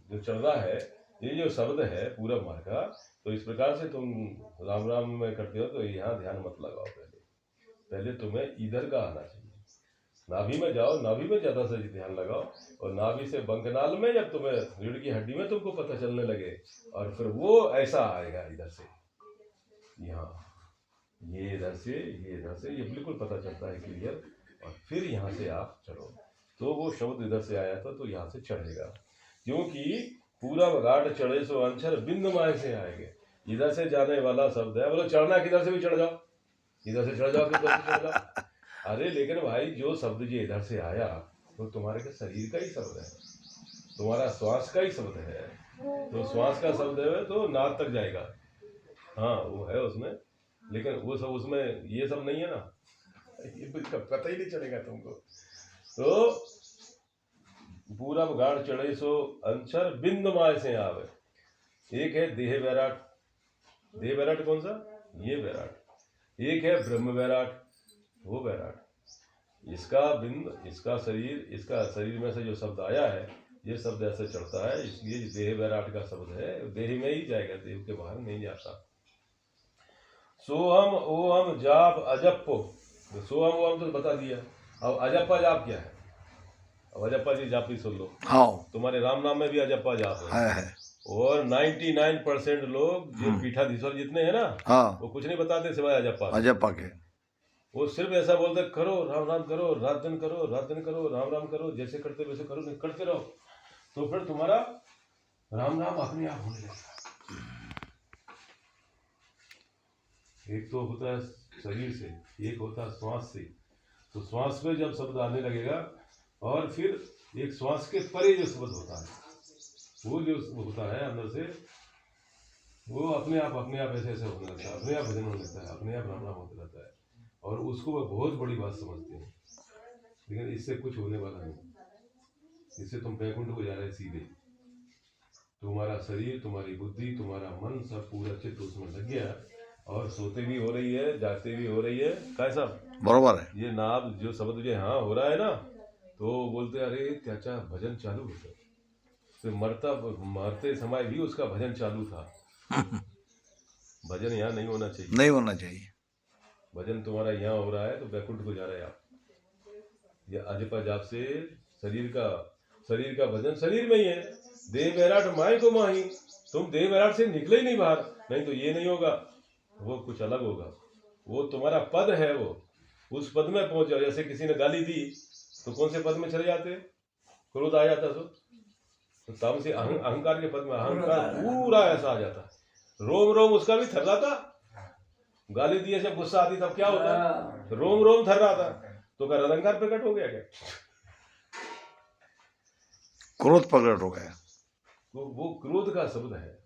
जो चढ़ना है, ये जो शब्द है पूरब माह का, तो इस प्रकार से तुम राम राम में करते हो तो यहाँ ध्यान मत लगाओ। पहले तुम्हें इधर का आना चाहिए, नाभि में जाओ, नाभि में ज्यादा से ध्यान लगाओ, और नाभि से बंकनाल में जब तुम्हें रीढ़ की हड्डी में तुमको पता चलने लगे, और फिर वो ऐसा आएगा इधर से, यहाँ ये इधर से, ये इधर से, ये बिल्कुल पता चलता है क्लियर। और फिर यहाँ से आप चढ़ो, तो वो शब्द इधर से आया था तो यहाँ से चढ़ेगा, क्योंकि पूरा घाट चढ़े सो अंचर बिंद माय से आएंगे, इधर से जाने वाला शब्द है। बोलो चढ़ना किधर से भी चढ़ जाओ, इधर से चढ़ जाओ, किधर से चढ़ जाओ। अरे लेकिन भाई जो शब्द जो इधर से आया तो तुम्हारे के शरीर का ही शब्द है, तुम्हारा श्वास का ही शब्द है, तो श्वास का शब्द है तो नाद तक जाएगा। हाँ वो है उसमें, लेकिन वो सब उसमें ये सब नहीं है ना, ये पता ही नहीं चलेगा तुमको। तो पूरा गाढ़ चढ़े सो अंचर बिंद माय से आवे। एक है देह वैराट, देह वैराट कौन सा, ये वैराट। एक है ब्रह्म वैराट, वो वैराट। इसका बिंद, इसका शरीर में से जो शब्द आया है, ये शब्द ऐसे चढ़ता है, इसलिए देह वैराट का शब्द है, देह में ही जाएगा, देह के बाहर नहीं जाता। सोहम ओहम जाप अजप्पो, सोहम ओहम तो बता दिया, अब अजप्पा जाप क्या है? अब अजप्पा जी जाप ही सुन लो। हाँ, तुम्हारे राम नाम में भी अजप्पा जाप है। और 99% लोग जो पीठाधीश्वर जितने हैं ना, हाँ, वो कुछ नहीं बताते सिवाय अजप्पा के। वो सिर्फ ऐसा बोलते करो राम राम करो, रात दिन करो, रात दिन करो, राम राम करो, जैसे करते वैसे करो, नहीं करते रहो, तो फिर तुम्हारा राम राम अपने आप होने लगेगा। एक तो होता है शरीर से, एक होता है श्वास से। तो श्वास पे जब शब्द आने लगेगा, और फिर एक श्वास के परे जो शब्द होता है, वो जो होता है अंदर से, वो अपने आप ऐसे ऐसे होने लगता है, अपने आप भजन होने लगता है, अपने आप राम राम होता रहता है। और उसको वह बहुत बड़ी बात समझते हैं, लेकिन इससे कुछ होने वाला नहीं। इससे तुम बैकुंठ को जा रहे सीधे, तुम्हारा शरीर, तुम्हारी बुद्धि, तुम्हारा मन सब पूरा चित्त उसमें लग गया, और सोते भी हो रही है, जागते भी हो रही है। कैसा बराबर है ये नाम जो शब्द जो हाँ हो रहा है ना, तो बोलते अरे चाचा भजन चालू होता, तो मरते समय भी उसका भजन चालू था। भजन यहाँ नहीं होना चाहिए, नहीं होना चाहिए। भजन तुम्हारा यहाँ हो रहा है तो बैकुंठ को जा रहे हैं आप। ये अजपा जाप से शरीर का भजन शरीर में ही है। देह वैराट माय को माही, तुम देह वैराट से निकले ही नहीं बाहर, नहीं तो ये नहीं होगा, वो कुछ अलग होगा। वो तुम्हारा पद है, वो उस पद में पहुंच जाओ। जैसे किसी ने गाली दी तो कौन से पद में चले जाते, क्रोध आ जाता, तो तम से अहंकार के पद में अहंकार पूरा ऐसा आ जाता, रोम रोम उसका भी थर रहा था। गाली दिए से गुस्सा आती तब क्या होता है, रोम रोम थर रहा था, तो क्या अहंकार प्रकट हो गया क्या? क्रोध प्रकट हो गया। वो क्रोध का शब्द है,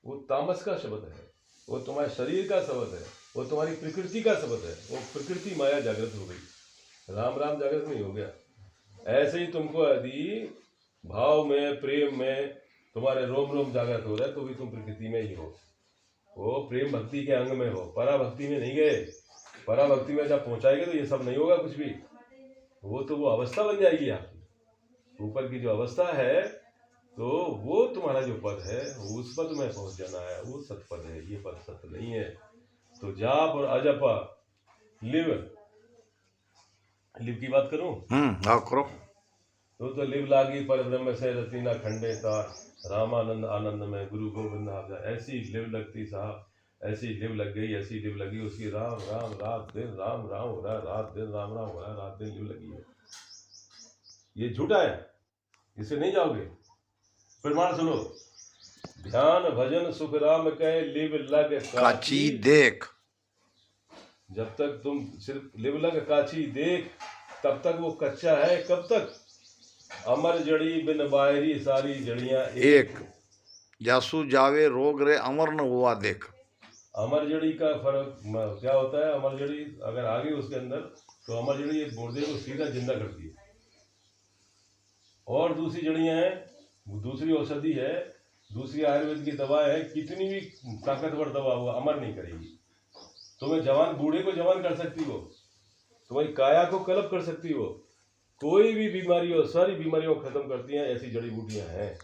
वो तामस का शब्द है, वो तुम्हारे शरीर का शब्द है, वो तुम्हारी प्रकृति का शब्द है। वो प्रकृति माया जागृत हो गई, राम राम जागृत नहीं हो गया। ऐसे ही तुमको यदि भाव में, प्रेम में तुम्हारे रोम रोम जागृत हो रहा है, तो भी तुम प्रकृति में ही हो, वो प्रेम भक्ति के अंग में हो, पराभक्ति में नहीं गए। पराभक्ति में जब पहुंचाएंगे तो ये सब नहीं होगा कुछ भी, वो तो वो अवस्था बन जाएगी आपकी। ऊपर की जो अवस्था है, तो वो तुम्हारा जो पद है, उस पद में पहुंच जाना है, वो सतपद है, ये पद सत्य नहीं है। तो जाप और अजपा, लिव की बात करूं? हाँ करो। तो लिव लागी पर ब्रह्म से रतीना खंडे था, रामानंद आनंद में गुरु गोविंद आपदा। ऐसी लिव लगती साहब, ऐसी लिव लग गई, ऐसी लिव लगी उसकी, राम राम रात दिन राम राम हो रहा है, रात दिन राम राम हो रहा है, रात दिन लिव लगी है। ये झूठा है, इससे नहीं जाओगे। प्रमाण सुनो, ध्यान भजन सुख राम कह लिव लग काची देख। जब तक तुम सिर्फ लिव लग काची देख, तब तक वो कच्चा है। कब तक? अमर जड़ी बिन बाहरी सारी जड़ियां एक, जासू जावे रोग रे अमर न हुआ देख। अमर जड़ी का फर्क क्या होता है? अमर जड़ी अगर आ गई उसके अंदर, तो अमर जड़ी एक मुर्दे को सीधा जिंदा करती है। और दूसरी जड़ियां हैं, दूसरी औषधि है, दूसरी आयुर्वेद की दवा है, कितनी भी ताकतवर दवा हो, अमर नहीं करेगी। तुम्हें जवान, बूढ़े को जवान कर सकती हो, तुम्हारी काया को कलप कर सकती हो, कोई भी बीमारी हो, सारी बीमारियों को खत्म करती हैं, ऐसी जड़ी बूटियां हैं।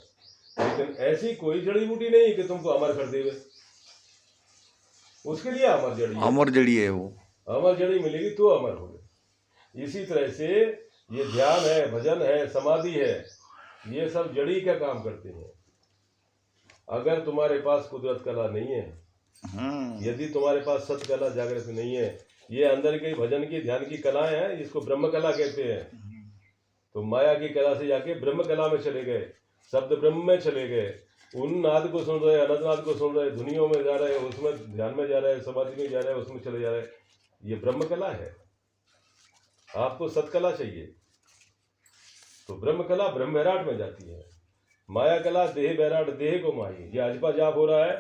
लेकिन ऐसी कोई जड़ी बूटी नहीं कि तुमको अमर कर देवे। उसके लिए अमर जड़ी है, अमर जड़ी है वो। अमर जड़ी मिलेगी तो अमर होगे। इसी तरह से ये ध्यान है, भजन है, समाधि है, ये सब जड़ी का काम करते हैं। अगर तुम्हारे पास कुदरत कला नहीं है, यदि तुम्हारे पास सत कला जागृत नहीं है, ये अंदर के भजन की ध्यान की कलाएं हैं, इसको ब्रह्म कला कहते हैं। तो माया की कला से जाके ब्रह्म कला में चले गए, शब्द ब्रह्म में चले गए, उन नाद को सुन रहे, अनंत नाद को सुन रहे, धुनियों में जा रहे, उसमें ध्यान में जा रहे, समाधि में जा रहे, उसमें चले जा रहे। ये ब्रह्म कला है। आपको सतकला चाहिए तो ब्रह्म कला ब्रह्म बैराट में जाती है। माया कला देह बैराट, देह को माही, ये अजपा जाप हो रहा है,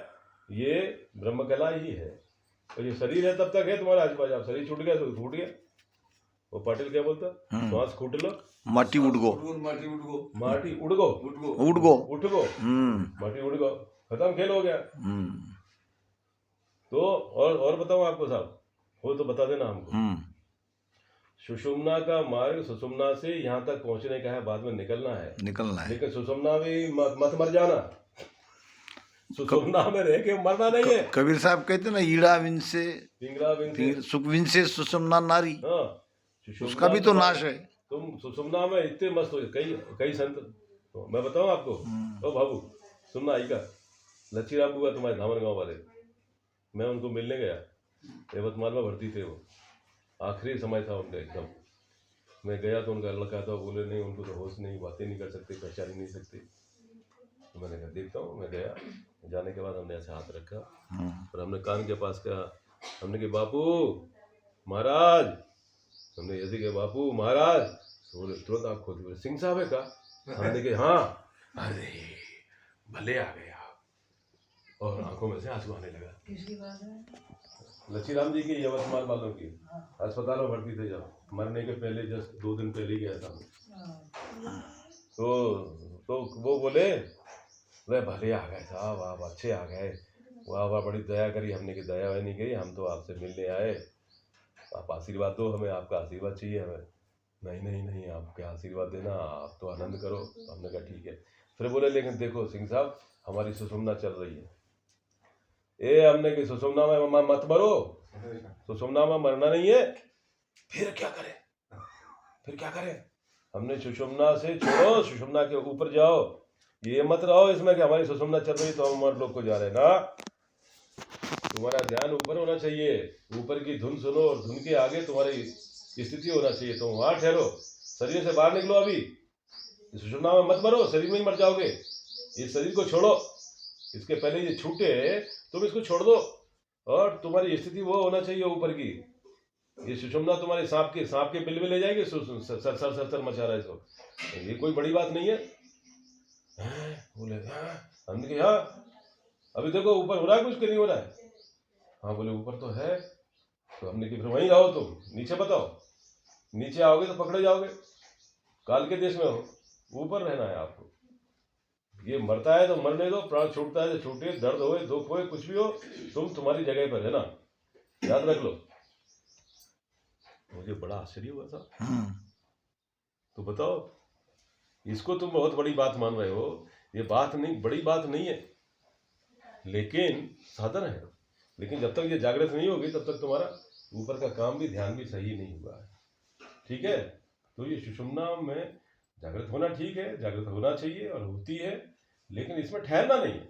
ये ब्रह्म कला ही है। तो ये शरीर है तब तक है तुम्हारा अजपा जाप, शरीर छूट गया तो छूट गया। वो पाटिल क्या बोलता, श्वास छूट लो माटी उड़ गो, माटी उड़ गो, माटी उड़ गो, उड़ गो, उठ गो, माटी उड़ गो, खत्म, खेल हो गया। तो और बताऊं आपको साहब, हो तो बता देना हमको। सुषुम्ना का मार्ग सुषुम्ना से यहाँ तक पहुंचने का है, बाद में निकलना है, लेकिन सुषुम्ना भी मत मर जाना। सुषुम्ना में रह के मरना नहीं है। कबीर साहब कहते ना, ईड़ा विंसे पिंगला विंसे सुख विंसे सुषुम्ना नारी। हाँ, उसका भी तो नाश है। तुम सुषुम्ना में इतने मस्त हो, कई संत, तो मैं बताऊं आपको, ओ बाबू सुनना, आई का लच्छीराम बुआ तुम्हारे धामन गांव वाले, मैं उनको मिलने गया, यवतमाल में भर्ती थे वो, आखिरी समय था उनका एकदम। मैं गया तो उनका लड़का था, बोले नहीं उनको तो होश नहीं, बातें नहीं कर सकते, पहचान ही नहीं सकते। तो मैंने कहा देखता हूँ। मैं गया, जाने के बाद हमने ऐसे हाथ रखा और हमने कान के पास कहा, हमने कहा बापू महाराज, हमने ऐसे कहा बापू महाराज, तो बोले तुरंत आँख खोली, बोले सिंह साहब है का? हमने कहा हाँ। अरे भले आ गए आप, और आंखों में से आंसू आने लगा। किसकी बात है? लच्छीराम जी की, यवतमाल वालों की, अस्पताल में भर्ती थे जब, मरने के पहले जस्ट 2 दिन पहले गया था। तो वो बोले वे भले आ गए साहब, आप अच्छे आ गए, वाह वाह बड़ी दया करी। हमने की दया नहीं गई, हम तो आपसे मिलने आए, आप आशीर्वाद दो हमें, आपका आशीर्वाद चाहिए हमें। नहीं नहीं नहीं, आप क्या आशीर्वाद देना, आप तो आनंद करो। हमने कहा ठीक है। फिर बोले लेकिन देखो सिंह साहब, हमारी सुषुम्ना चल रही है, ए हमने की सुषुम्ना में मत मरो, सुषुम्ना में मरना नहीं है। फिर क्या करें, फिर क्या करें? हमने सुषुम्ना से छोड़ो, सुषुम्ना के ऊपर जाओ, ये मत रहो इसमें कि हमारी सुषुम्ना चल रही तो हम हमारे लोग को जा रहे ना। तुम्हारा ध्यान ऊपर होना चाहिए, ऊपर की धुन सुनो और धुन के आगे तुम्हारी स्थिति होना चाहिए, तुम वहां ठहरो, शरीर से बाहर निकलो। अभी सुषुम्ना में मत मरो, शरीर में ही मर जाओगे। इस शरीर को छोड़ो, इसके पहले ये छूटे तुम इसको छोड़ दो, और तुम्हारी स्थिति वो होना चाहिए ऊपर की। ये सुषुम्ना तुम्हारे सांप के बिल में ले जाएगी, सर सर सर सर मचा रहा है इसको, ये कोई बड़ी बात नहीं है। बोले हमने कहा हाँ, अभी देखो ऊपर हो रहा है कुछ कि नहीं हो रहा है? हाँ बोले ऊपर तो है। तो हमने कहा फिर वहीं रहो, तुम नीचे बताओ, नीचे आओगे तो पकड़े जाओगे, काल के देश में हो, ऊपर रहना है आपको। ये मरता है तो मरने दो, प्राण छूटता है तो छूटे, दर्द हो दुख हो कुछ भी हो, तुम तुम्हारी जगह पर है ना, याद रख लो। मुझे बड़ा आश्चर्य हुआ था। तो बताओ, इसको तुम बहुत बड़ी बात मान रहे हो, ये बात नहीं, बड़ी बात नहीं है, लेकिन साधन है। लेकिन जब तक ये जागृत नहीं होगी तब तक तुम्हारा ऊपर का काम भी, ध्यान भी सही नहीं हुआ है, ठीक है। तो ये सुषुम्ना में जागृत होना ठीक है, जागृत होना चाहिए और होती है, लेकिन इसमें ठहरना नहीं है।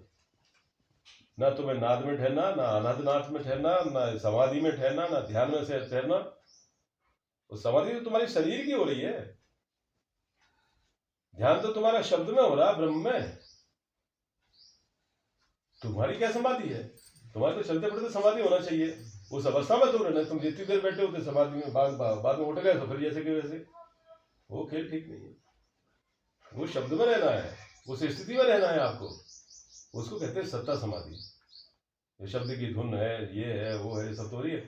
ना तुम्हें नाद में ठहरना, ना अनादनाथ में ठहरना, ना समाधि में ठहरना, ना ध्यान में से ठहरना। उस समाधि तो तुम्हारी शरीर की हो रही है, ध्यान तो तुम्हारा शब्द में हो रहा, ब्रह्म में। तुम्हारी क्या समाधि है? तुम्हारे तो चलते फिरते समाधि होना चाहिए, उस अवस्था में तुम रहना। तुम जितनी देर बैठे होते समाधि में, बाद में उठ गए तो फिर जैसे कि वैसे, वो खेल ठीक नहीं है। वो शब्द में रहना है, उस स्थिति में रहना है आपको, उसको कहते हैं सत्ता समाधि। ये शब्द की धुन है, ये है, वो है, सब तो रही है।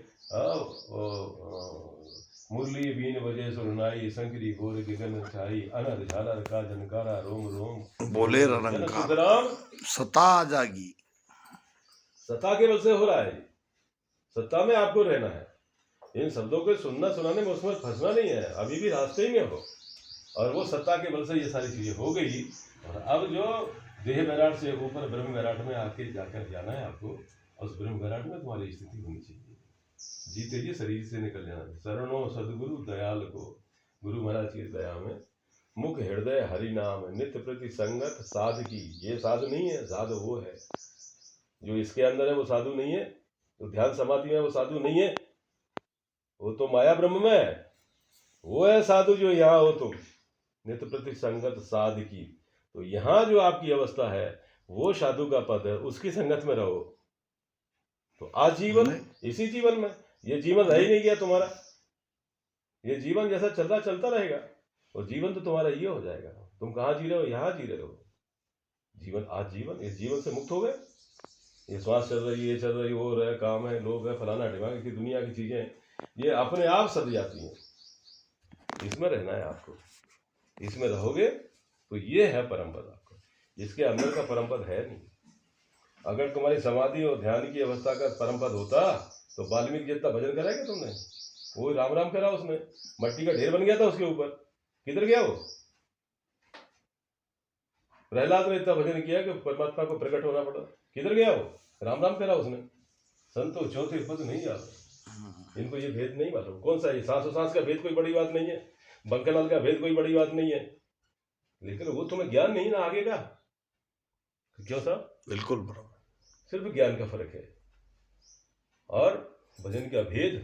मुरली बीन बजे सुरनाई, शंकरी गोर गगन छाई, अनर झालर का जनकारा, रोम रोम बोले रंकार, सत्ता जागी। सत्ता के बल से हो रहा है, सत्ता में आपको रहना है। इन शब्दों को सुनना सुनाने में उसमें फंसना नहीं है, अभी भी रास्ते में हो, और वो सत्ता के बल से ये सारी चीजें हो गई। और अब जो देह विराट से ऊपर ब्रह्म विराट में आके जाकर जाना है आपको, और उस ब्रह्म विराट में तुम्हारी स्थिति होनी चाहिए। जीते जी शरीर से निकल जाना है। शरणों सदगुरु दयाल को, गुरु महाराज की दया में मुख हृदय हरि नाम नित्य प्रति संगत साध की। ये साधु नहीं है, साधु वो है जो इसके अंदर है, वो साधु नहीं है। तो ध्यान समाधि में वो साधु नहीं है, वो तो माया ब्रह्म में है। वो है साधु जो यहाँ हो तुम, नित्य प्रति संगत साध की। तो यहाँ जो आपकी अवस्था है वो साधु का पद है, उसकी संगत में रहो। तो आजीवन इसी जीवन में, ये जीवन रह ही नहीं गया तुम्हारा। ये जीवन जैसा चल रहा चलता रहेगा, और जीवन तो तुम्हारा ये हो जाएगा। तुम कहाँ जी रहे हो? यहाँ जी रहे हो। जीवन आज जीवन, इस जीवन से मुक्त हो गए। ये श्वास चल रही है, ये चल रही, वो रहे, काम है, लोग है, फलाना ढिमाग की दुनिया की चीजें, ये अपने आप सद जाती हैं। इसमें रहना है आपको, इसमें रहोगे तो ये है परम पद आपको। इसके अंदर का परम पद है नहीं। अगर तुम्हारी समाधि और ध्यान की अवस्था का परम पद होता तो वाल्मीकि जितना भजन करा क्या तुमने? वो राम राम करा, उसने मट्टी का ढेर बन गया था उसके ऊपर। किधर गया वो? प्रहलाद ने इतना भजन किया कि परमात्मा को प्रकट होना पड़ा। किधर गया वो? राम राम करा उसने। संतो चौथे पद नहीं जाता, इनको ये भेद नहीं मालूम। कौन सा ये सांसों सांस का भेद कोई बड़ी बात नहीं है, बंकलाल का भेद कोई बड़ी बात नहीं है, लेकिन वो तुम्हें ज्ञान नहीं ना आगे का। क्यों साहब? बिल्कुल बराबर, सिर्फ ज्ञान का फर्क है। और भजन का भेद,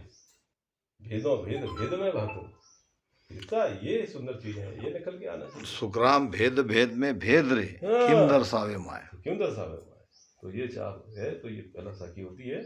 भेदों भेद भेद में भातो, इतना ये सुंदर चीज है, ये निकल के आना चाहिए। सुखराम भेद भेद में भेद रे हाँ। किम दर्शावे माया। क्यों दर्शावे माया? तो ये चार है। तो ये पहला साखी होती है